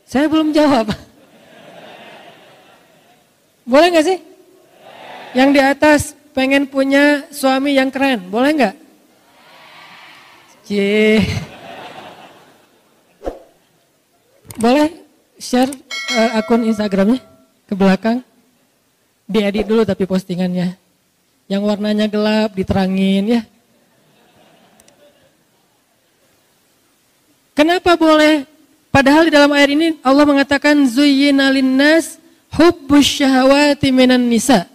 Saya belum jawab. Boleh nggak sih? Yang di atas pengen punya suami yang keren, boleh nggak? Boleh share akun Instagramnya ke belakang? Diedit dulu tapi postingannya. Yang warnanya gelap diterangin ya. Kenapa boleh? Padahal di dalam ayat ini Allah mengatakan zuyyina linnas hubbus syahawati minan nisa.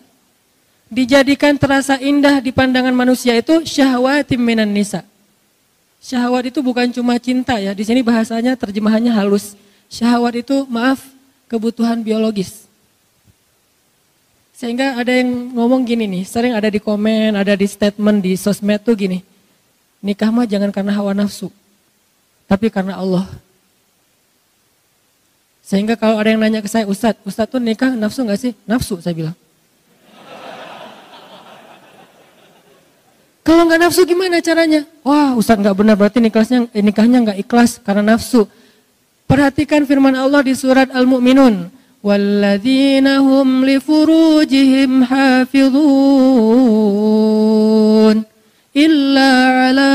Dijadikan terasa indah di pandangan manusia itu syahwati minan nisa. Syahwat itu bukan cuma cinta ya. Di sini bahasanya terjemahannya halus. Syahwat itu kebutuhan biologis. Sehingga ada yang ngomong gini nih, sering ada di komen, ada di statement di sosmed tuh gini. Nikah mah jangan karena hawa nafsu, tapi karena Allah. Sehingga kalau ada yang nanya ke saya, Ustadz tuh nikah nafsu gak sih? Nafsu saya bilang. Kalau gak nafsu gimana caranya? Wah Ustadz gak benar, berarti nikahnya gak ikhlas karena nafsu. Perhatikan firman Allah di surat Al-Mu'minun. Walladzina hum li furujihim hafidhun illa ala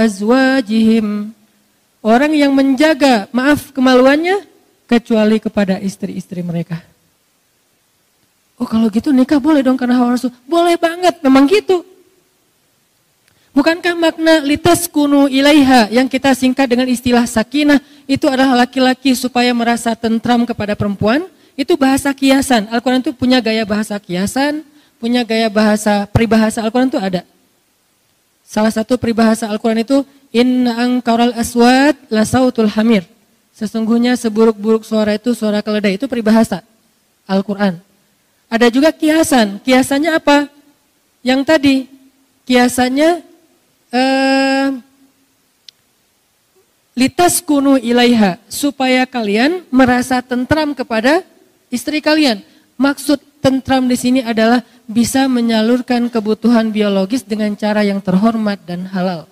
azwajihim. Orang yang menjaga, kemaluannya kecuali kepada istri-istri mereka. Oh kalau gitu nikah boleh dong karena hawa nafsu? Boleh banget, memang gitu. Bukankah makna litaskunu ilaiha yang kita singkat dengan istilah sakinah itu adalah laki-laki supaya merasa tentram kepada perempuan? Itu bahasa kiasan. Al-Quran itu punya gaya bahasa kiasan, punya gaya bahasa peribahasa Al-Quran itu ada. Salah satu peribahasa Al-Quran itu inna angkaral aswat la sautul hamir. Sesungguhnya seburuk-buruk suara itu suara keledai. Itu peribahasa Al-Quran. Ada juga kiasan. Kiasannya apa? Yang tadi kiasannya litaskunu ilaiha, supaya kalian merasa tentram kepada istri kalian. Maksud tentram di sini adalah bisa menyalurkan kebutuhan biologis dengan cara yang terhormat dan halal.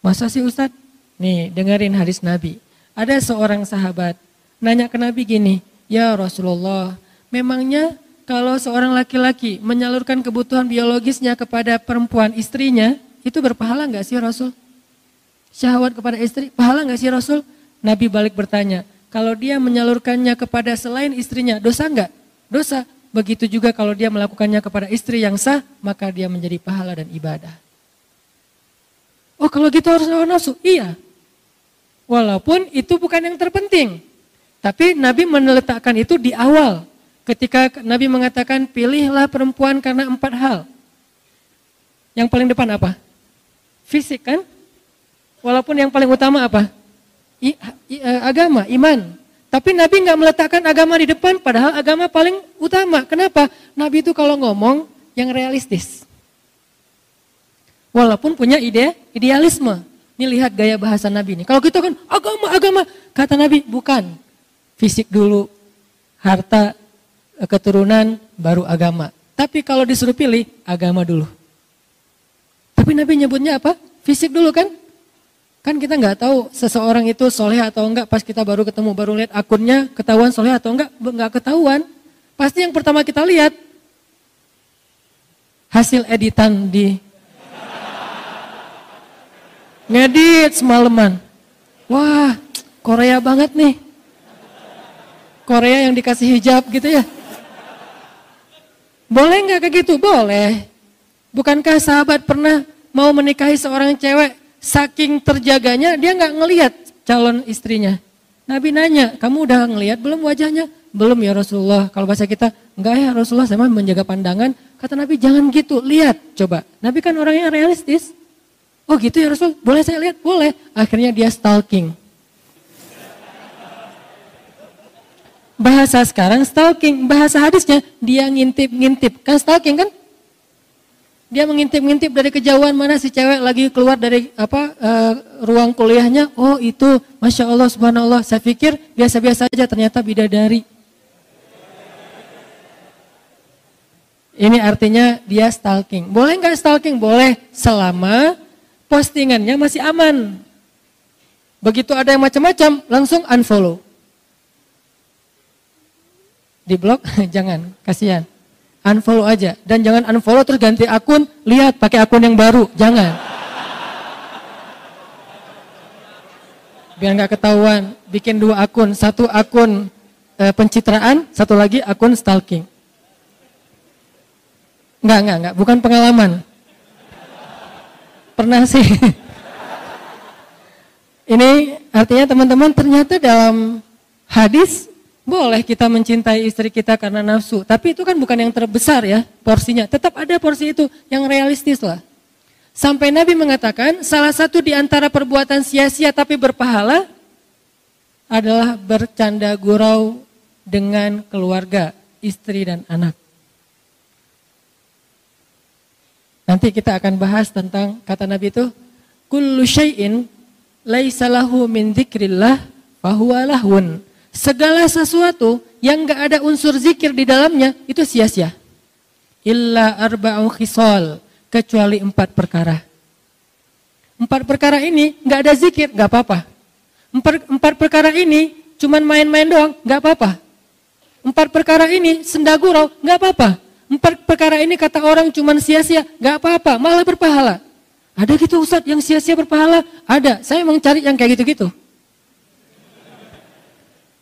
Masa sih Ustadz? Nih dengerin hadis Nabi. Ada seorang sahabat nanya ke Nabi gini, ya Rasulullah, memangnya kalau seorang laki-laki menyalurkan kebutuhan biologisnya kepada perempuan istrinya, itu berpahala nggak sih Rasul? Syahwat kepada istri, pahala nggak sih Rasul? Nabi balik bertanya, kalau dia menyalurkannya kepada selain istrinya, dosa nggak? Dosa. Begitu juga kalau dia melakukannya kepada istri yang sah, maka dia menjadi pahala dan ibadah. Oh kalau gitu harus hawa nafsu? Iya. Walaupun itu bukan yang terpenting. Tapi Nabi meletakkan itu di awal. Ketika Nabi mengatakan pilihlah perempuan karena 4 hal. Yang paling depan apa? Fisik kan? Walaupun yang paling utama apa? Agama, iman. Tapi Nabi nggak meletakkan agama di depan padahal agama paling utama. Kenapa? Nabi itu kalau ngomong yang realistis. Walaupun punya idealisme. Ini lihat gaya bahasa Nabi ini. Kalau kita kan agama. Kata Nabi bukan. Fisik dulu, harta, keturunan, baru agama. Tapi kalau disuruh pilih, agama dulu. Tapi Nabi nyebutnya apa? Fisik dulu kan? Kan kita nggak tahu seseorang itu soleh atau enggak pas kita baru ketemu, baru lihat akunnya, ketahuan soleh atau enggak ketahuan. Pasti yang pertama kita lihat, hasil editan di ngedit semalaman. Wah, Korea banget nih. Korea yang dikasih hijab gitu ya. Boleh nggak kayak gitu? Boleh. Bukankah sahabat pernah mau menikahi seorang cewek, saking terjaganya dia nggak ngelihat calon istrinya. Nabi nanya, kamu udah ngelihat belum wajahnya? Belum ya Rasulullah. Kalau bahasa kita, enggak ya Rasulullah, saya mah menjaga pandangan. Kata Nabi, jangan gitu, lihat coba. Nabi kan orangnya realistis. Oh gitu ya Rasul, boleh saya lihat? Boleh. Akhirnya dia stalking. Bahasa sekarang stalking, bahasa hadisnya dia ngintip-ngintip. Kan stalking kan? Dia mengintip-ngintip dari kejauhan mana si cewek lagi keluar dari ruang kuliahnya. Oh itu, Masya Allah, Subhanallah. Saya pikir biasa-biasa aja, ternyata bidadari. Ini artinya dia stalking. Boleh nggak stalking? Boleh, selama postingannya masih aman. Begitu ada yang macam-macam, langsung unfollow. Di blok, jangan, kasihan. Unfollow aja. Dan jangan unfollow terus ganti akun, lihat pakai akun yang baru. Jangan. Biar nggak ketahuan, bikin 2 akun. 1 akun pencitraan, 1 lagi akun stalking. Enggak, bukan pengalaman. Pernah sih. Ini artinya teman-teman, ternyata dalam hadis boleh kita mencintai istri kita karena nafsu. Tapi itu kan bukan yang terbesar ya porsinya. Tetap ada porsi itu yang realistis lah. Sampai Nabi mengatakan salah satu di antara perbuatan sia-sia tapi berpahala adalah bercanda gurau dengan keluarga, istri dan anak. Nanti kita akan bahas tentang kata Nabi itu, kullu syai'in laisa lahu min dzikrillah fahuwa lahun. Segala sesuatu yang enggak ada unsur zikir di dalamnya itu sia-sia. Illa arba'u khisal, kecuali 4 perkara. 4 perkara ini enggak ada zikir, enggak apa-apa. 4 perkara ini cuman main-main doang, enggak apa-apa. 4 perkara ini senda gurau, enggak apa-apa. 4 perkara ini kata orang cuman sia-sia, gak apa-apa, malah berpahala. Ada gitu Ustadz yang sia-sia berpahala? Ada, saya emang cari yang kayak gitu-gitu.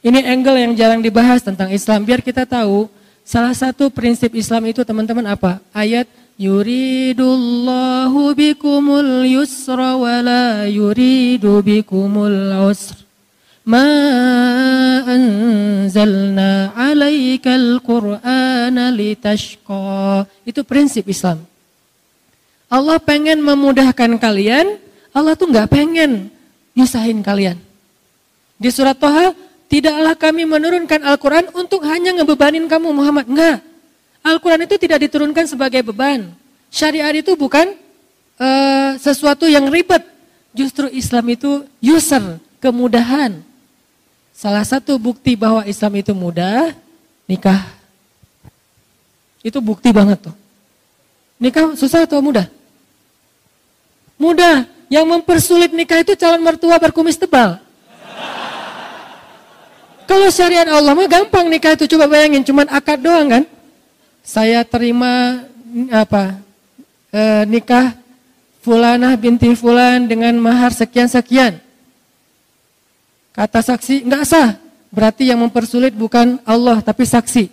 Ini angle yang jarang dibahas tentang Islam, biar kita tahu salah satu prinsip Islam itu teman-teman apa? Ayat yuridullahu bikumul yusra wa la yuridu bikumul usra. Ma anzalna alaikal qur'ana litashqa. Itu prinsip Islam. Allah pengen memudahkan kalian, Allah tuh gak pengen nyusahin kalian. Di surat Toha, tidaklah kami menurunkan Al-Quran untuk hanya ngebebanin kamu Muhammad. Enggak. Al-Quran itu tidak diturunkan sebagai beban. Syariat itu bukan sesuatu yang ribet. Justru Islam itu yusr, kemudahan. Salah satu bukti bahwa Islam itu mudah, nikah. Itu bukti banget tuh. Nikah susah atau mudah? Mudah. Yang mempersulit nikah itu calon mertua berkumis tebal. Kalau syariat Allah mah gampang nikah itu, coba bayangin, cuman akad doang kan. Saya terima nikah fulanah binti fulan dengan mahar sekian-sekian. Kata saksi, enggak sah. Berarti yang mempersulit bukan Allah, tapi saksi.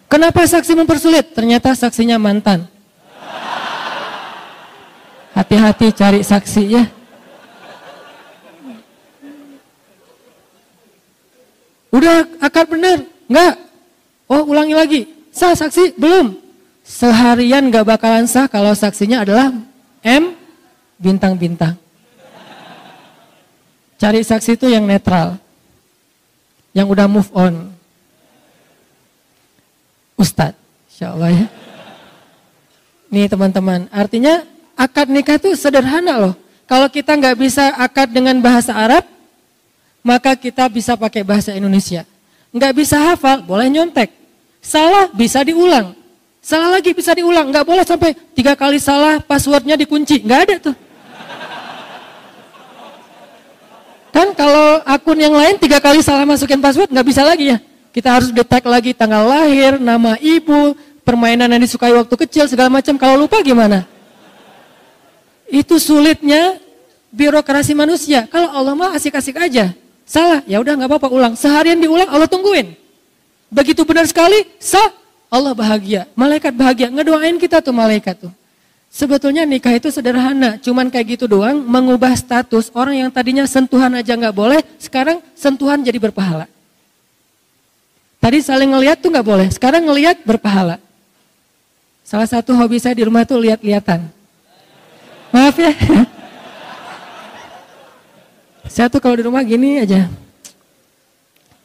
Kenapa saksi mempersulit? Ternyata saksinya mantan. Hati-hati cari saksi ya. Udah akad benar? Enggak. Oh ulangi lagi. Sah saksi? Belum. Seharian enggak bakalan sah kalau saksinya adalah M bintang-bintang. Cari saksi itu yang netral, yang udah move on. Ustadz, insya Allah ya. Nih teman-teman, artinya akad nikah itu sederhana loh. Kalau kita nggak bisa akad dengan bahasa Arab, maka kita bisa pakai bahasa Indonesia. Nggak bisa hafal, boleh nyontek. Salah bisa diulang, salah lagi bisa diulang. Nggak boleh sampai 3 kali salah, passwordnya dikunci, nggak ada tuh. Kan kalau akun yang lain 3 kali salah masukin password nggak bisa lagi ya. Kita harus detect lagi tanggal lahir, nama ibu, permainan yang disukai waktu kecil, segala macam. Kalau lupa gimana? Itu sulitnya birokrasi manusia. Kalau Allah mah asik-asik aja. Salah, ya udah nggak apa-apa ulang. Seharian diulang, Allah tungguin. Begitu benar sekali, sah, Allah bahagia. Malaikat bahagia, ngedoain kita tuh malaikat tuh. Sebetulnya nikah itu sederhana, cuman kayak gitu doang, mengubah status orang yang tadinya sentuhan aja nggak boleh, sekarang sentuhan jadi berpahala. Tadi saling ngelihat tuh nggak boleh, sekarang ngelihat berpahala. Salah satu hobi saya di rumah tuh lihat-lihatan. Maaf ya. Saya tuh kalau di rumah gini aja.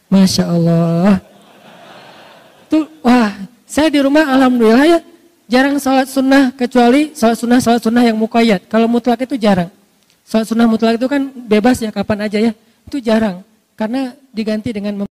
Masya Allah. Tuh, wah, saya di rumah alhamdulillah ya. Jarang sholat sunnah kecuali sholat sunnah yang muqayyad. Kalau mutlak itu jarang. Sholat sunnah mutlak itu kan bebas ya kapan aja ya. Itu jarang. Karena diganti dengan